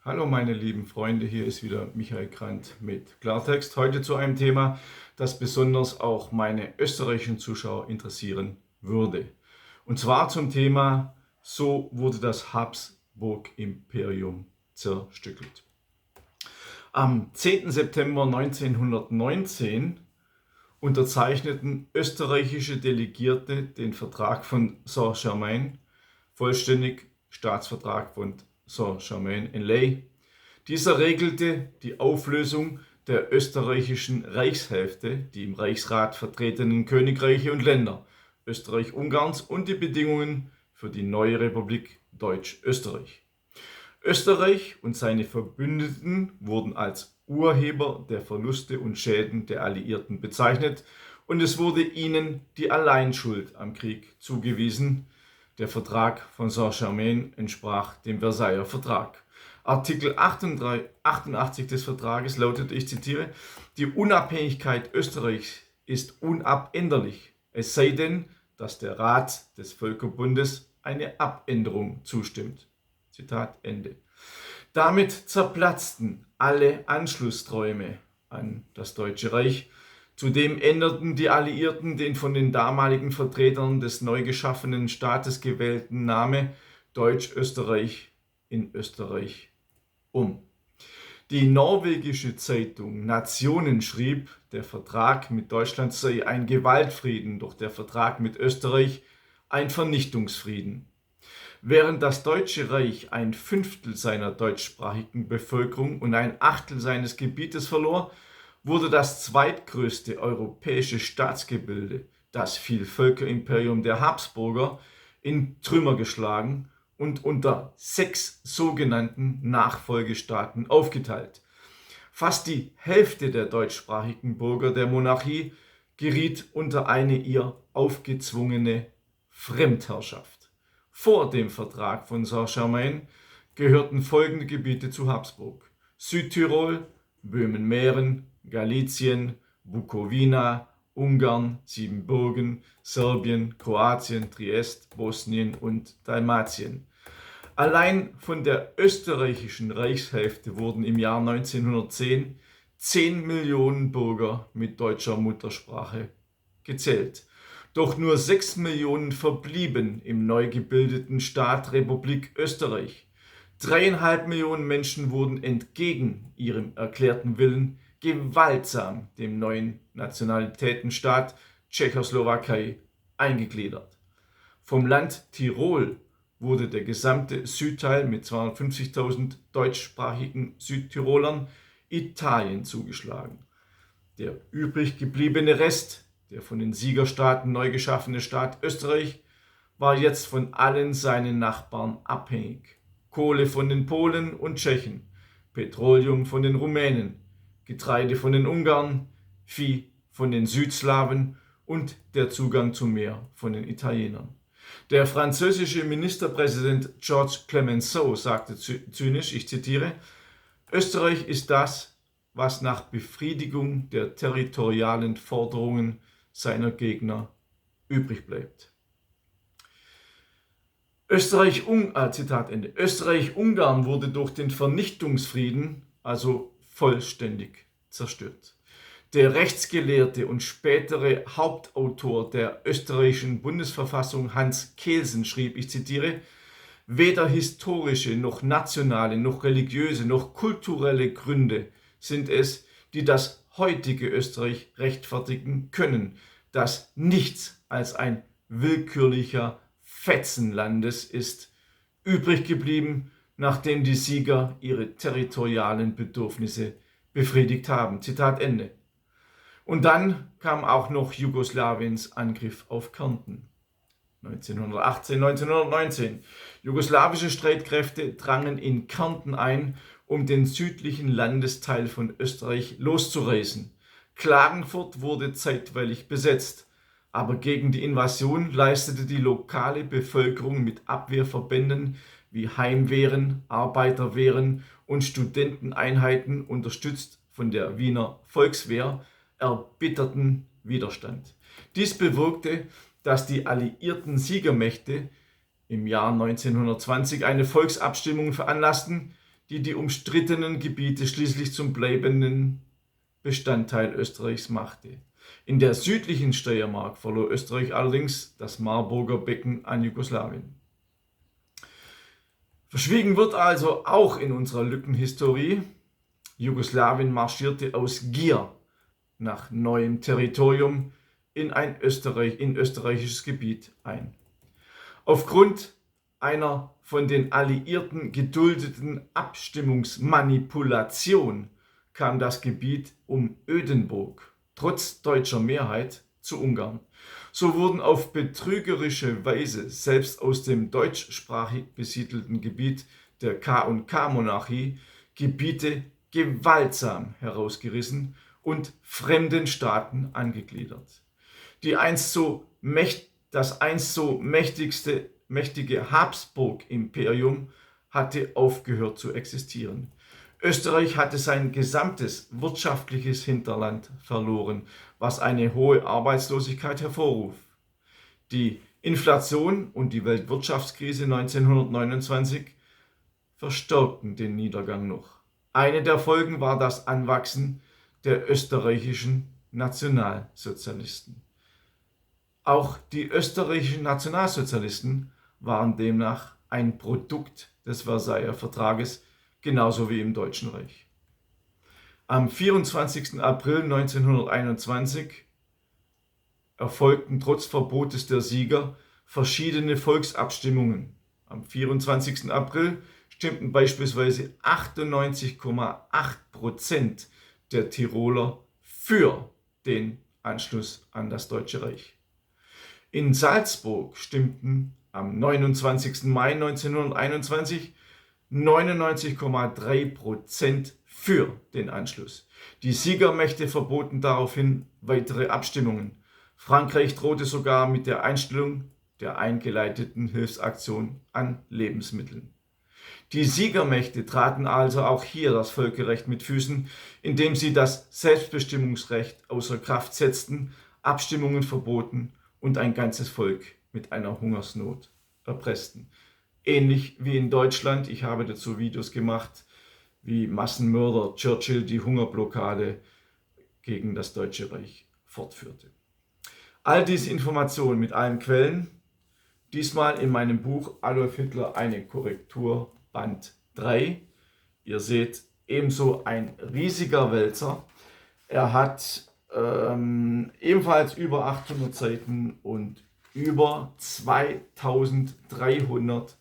Hallo meine lieben Freunde, hier ist wieder Michael Grant mit Klartext. Heute zu einem Thema, das besonders auch meine österreichischen Zuschauer interessieren würde. Und zwar zum Thema: So wurde das Habsburg-Imperium zerstückelt. Am 10. September 1919 unterzeichneten österreichische Delegierte den Vertrag von Saint-Germain, vollständig Staatsvertrag von Saint-Germain-en-Laye. Dieser regelte die Auflösung der österreichischen Reichshälfte, die im Reichsrat vertretenen Königreiche und Länder Österreich-Ungarns, und die Bedingungen für die neue Republik Deutsch-Österreich. Österreich und seine Verbündeten wurden als Urheber der Verluste und Schäden der Alliierten bezeichnet, und es wurde ihnen die Alleinschuld am Krieg zugewiesen. Der Vertrag von Saint-Germain entsprach dem Versailler Vertrag. Artikel 88 des Vertrages lautet, ich zitiere: Die Unabhängigkeit Österreichs ist unabänderlich, es sei denn, dass der Rat des Völkerbundes eine Abänderung zustimmt. Zitat Ende. Damit zerplatzten alle Anschlussträume an das Deutsche Reich. Zudem änderten die Alliierten den von den damaligen Vertretern des neu geschaffenen Staates gewählten Namen Deutsch-Österreich in Österreich um. Die norwegische Zeitung Nationen schrieb, der Vertrag mit Deutschland sei ein Gewaltfrieden, doch der Vertrag mit Österreich ein Vernichtungsfrieden. Während das Deutsche Reich ein Fünftel seiner deutschsprachigen Bevölkerung und ein Achtel seines Gebietes verlor, wurde das zweitgrößte europäische Staatsgebilde, das Vielvölkerimperium der Habsburger, in Trümmer geschlagen und unter 6 sogenannten Nachfolgestaaten aufgeteilt. Fast die Hälfte der deutschsprachigen Bürger der Monarchie geriet unter eine ihr aufgezwungene Fremdherrschaft. Vor dem Vertrag von Saint-Germain gehörten folgende Gebiete zu Habsburg: Südtirol, Böhmen-Mähren, Galizien, Bukowina, Ungarn, Siebenbürgen, Serbien, Kroatien, Triest, Bosnien und Dalmatien. Allein von der österreichischen Reichshälfte wurden im Jahr 1910 10 Millionen Bürger mit deutscher Muttersprache gezählt. Doch nur 6 Millionen verblieben im neu gebildeten Staat Republik Österreich. 3,5 Millionen Menschen wurden entgegen ihrem erklärten Willen gewaltsam dem neuen Nationalitätenstaat Tschechoslowakei eingegliedert. Vom Land Tirol wurde der gesamte Südteil mit 250.000 deutschsprachigen Südtirolern Italien zugeschlagen. Der übrig gebliebene Rest, der von den Siegerstaaten neu geschaffene Staat Österreich, war jetzt von allen seinen Nachbarn abhängig. Kohle von den Polen und Tschechen, Petroleum von den Rumänen, Getreide von den Ungarn, Vieh von den Südslawen und der Zugang zum Meer von den Italienern. Der französische Ministerpräsident Georges Clemenceau sagte zynisch, ich zitiere: Österreich ist das, was nach Befriedigung der territorialen Forderungen seiner Gegner übrig bleibt. Zitat Ende. Österreich-Ungarn wurde durch den Vernichtungsfrieden also vollständig zerstört. Der Rechtsgelehrte und spätere Hauptautor der österreichischen Bundesverfassung Hans Kelsen schrieb, ich zitiere: Weder historische, noch nationale, noch religiöse, noch kulturelle Gründe sind es, die das heutige Österreich rechtfertigen können, das nichts als ein willkürlicher Fetzen Landes ist, übrig geblieben, nachdem die Sieger ihre territorialen Bedürfnisse befriedigt haben. Zitat Ende. Und dann kam auch noch Jugoslawiens Angriff auf Kärnten. 1918, 1919. Jugoslawische Streitkräfte drangen in Kärnten ein, um den südlichen Landesteil von Österreich loszureißen. Klagenfurt wurde zeitweilig besetzt, aber gegen die Invasion leistete die lokale Bevölkerung mit Abwehrverbänden wie Heimwehren, Arbeiterwehren und Studenteneinheiten, unterstützt von der Wiener Volkswehr, erbitterten Widerstand. Dies bewirkte, dass die alliierten Siegermächte im Jahr 1920 eine Volksabstimmung veranlassten, die die umstrittenen Gebiete schließlich zum bleibenden Bestandteil Österreichs machte. In der südlichen Steiermark verlor Österreich allerdings das Marburger Becken an Jugoslawien. Verschwiegen wird also auch in unserer Lückenhistorie: Jugoslawien marschierte aus Gier nach neuem Territorium in österreichisches Gebiet ein. Aufgrund einer von den Alliierten geduldeten Abstimmungsmanipulation kam das Gebiet um Ödenburg trotz deutscher Mehrheit zu Ungarn. So wurden auf betrügerische Weise selbst aus dem deutschsprachig besiedelten Gebiet der K&K-Monarchie Gebiete gewaltsam herausgerissen und fremden Staaten angegliedert. Das einst so mächtige Habsburg-Imperium hatte aufgehört zu existieren. Österreich hatte sein gesamtes wirtschaftliches Hinterland verloren, was eine hohe Arbeitslosigkeit hervorruft. Die Inflation und die Weltwirtschaftskrise 1929 verstärkten den Niedergang noch. Eine der Folgen war das Anwachsen der österreichischen Nationalsozialisten. Auch die österreichischen Nationalsozialisten waren demnach ein Produkt des Versailler Vertrages, genauso wie im Deutschen Reich. Am 24. April 1921 erfolgten trotz Verbotes der Sieger verschiedene Volksabstimmungen. Am 24. April stimmten beispielsweise 98,8% der Tiroler für den Anschluss an das Deutsche Reich. In Salzburg stimmten am 29. Mai 1921 99,3% für den Anschluss. Die Siegermächte verboten daraufhin weitere Abstimmungen. Frankreich drohte sogar mit der Einstellung der eingeleiteten Hilfsaktion an Lebensmitteln. Die Siegermächte traten also auch hier das Völkerrecht mit Füßen, indem sie das Selbstbestimmungsrecht außer Kraft setzten, Abstimmungen verboten und ein ganzes Volk mit einer Hungersnot erpressten. Ähnlich wie in Deutschland, ich habe dazu Videos gemacht, wie Massenmörder Churchill die Hungerblockade gegen das Deutsche Reich fortführte. All diese Informationen mit allen Quellen, diesmal in meinem Buch Adolf Hitler, eine Korrektur, Band 3. Ihr seht, ebenso ein riesiger Wälzer. Er hat ebenfalls über 800 Seiten und über 2300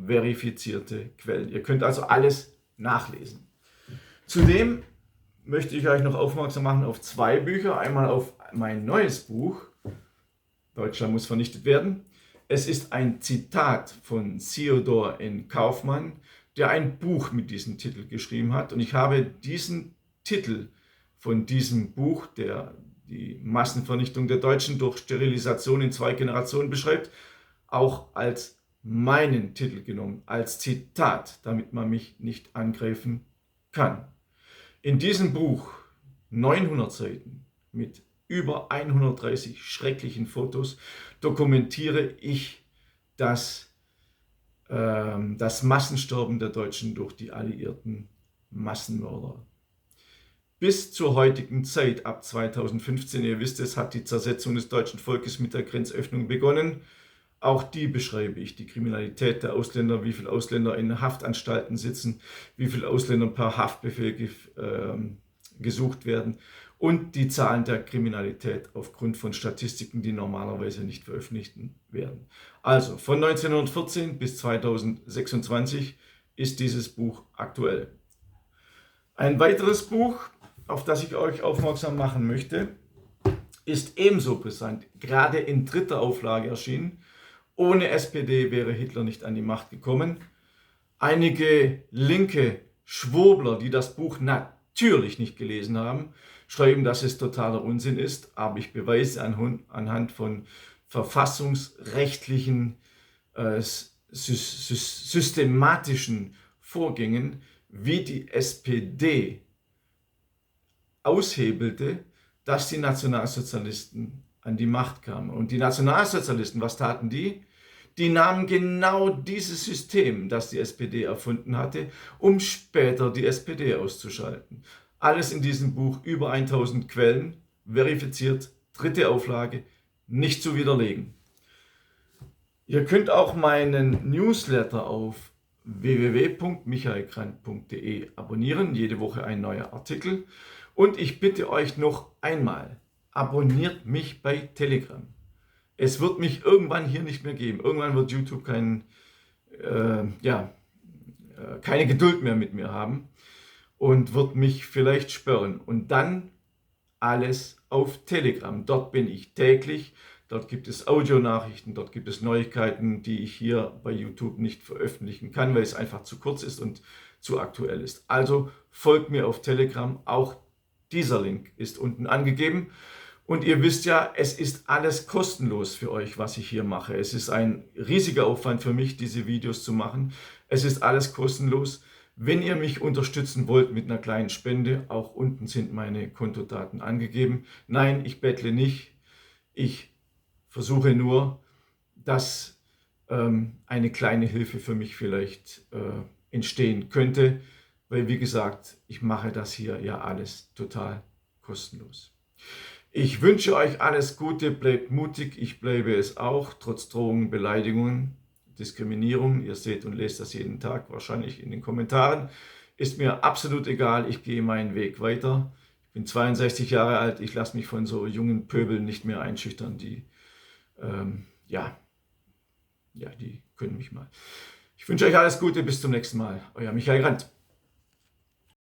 verifizierte Quellen. Ihr könnt also alles nachlesen. Zudem möchte ich euch noch aufmerksam machen auf zwei Bücher. Einmal auf mein neues Buch, Deutschland muss vernichtet werden. Es ist ein Zitat von Theodor N. Kaufmann, der ein Buch mit diesem Titel geschrieben hat. Und ich habe diesen Titel von diesem Buch, der die Massenvernichtung der Deutschen durch Sterilisation in 2 Generationen beschreibt, auch als meinen Titel genommen, als Zitat, damit man mich nicht angreifen kann. In diesem Buch, 900 Seiten mit über 130 schrecklichen Fotos, dokumentiere ich das Massensterben der Deutschen durch die alliierten Massenmörder. Bis zur heutigen Zeit, ab 2015, ihr wisst es, hat die Zersetzung des deutschen Volkes mit der Grenzöffnung begonnen. Auch die beschreibe ich, die Kriminalität der Ausländer, wie viele Ausländer in Haftanstalten sitzen, wie viele Ausländer per Haftbefehl gesucht werden und die Zahlen der Kriminalität aufgrund von Statistiken, die normalerweise nicht veröffentlicht werden. Also von 1914 bis 2026 ist dieses Buch aktuell. Ein weiteres Buch, auf das ich euch aufmerksam machen möchte, ist ebenso brisant, gerade in 3. Auflage erschienen. Ohne SPD wäre Hitler nicht an die Macht gekommen. Einige linke Schwurbler, die das Buch natürlich nicht gelesen haben, schreiben, dass es totaler Unsinn ist, aber ich beweise anhand von verfassungsrechtlichen, systematischen Vorgängen, wie die SPD aushebelte, dass die Nationalsozialisten an die Macht kamen. Und die Nationalsozialisten, was taten die? Die nahmen genau dieses System, das die SPD erfunden hatte, um später die SPD auszuschalten. Alles in diesem Buch, über 1000 Quellen, verifiziert, 3. Auflage, nicht zu widerlegen. Ihr könnt auch meinen Newsletter auf www.michaelkrant.de abonnieren, jede Woche ein neuer Artikel. Und ich bitte euch noch einmal, abonniert mich bei Telegram. Es wird mich irgendwann hier nicht mehr geben. Irgendwann wird YouTube keine Geduld mehr mit mir haben und wird mich vielleicht sperren. Und dann alles auf Telegram. Dort bin ich täglich. Dort gibt es Audionachrichten, dort gibt es Neuigkeiten, die ich hier bei YouTube nicht veröffentlichen kann, weil es einfach zu kurz ist und zu aktuell ist. Also folgt mir auf Telegram. Auch dieser Link ist unten angegeben. Und ihr wisst ja, es ist alles kostenlos für euch, was ich hier mache. Es ist ein riesiger Aufwand für mich, diese Videos zu machen. Es ist alles kostenlos. Wenn ihr mich unterstützen wollt mit einer kleinen Spende, auch unten sind meine Kontodaten angegeben. Nein, ich bettle nicht. Ich versuche nur, dass eine kleine Hilfe für mich vielleicht entstehen könnte, weil wie gesagt, ich mache das hier ja alles total kostenlos. Ich wünsche euch alles Gute, bleibt mutig, ich bleibe es auch, trotz Drohungen, Beleidigungen, Diskriminierung. Ihr seht und lest das jeden Tag, wahrscheinlich in den Kommentaren. Ist mir absolut egal, ich gehe meinen Weg weiter. Ich bin 62 Jahre alt, ich lasse mich von so jungen Pöbeln nicht mehr einschüchtern, die die können mich mal. Ich wünsche euch alles Gute, bis zum nächsten Mal. Euer Michael Grant.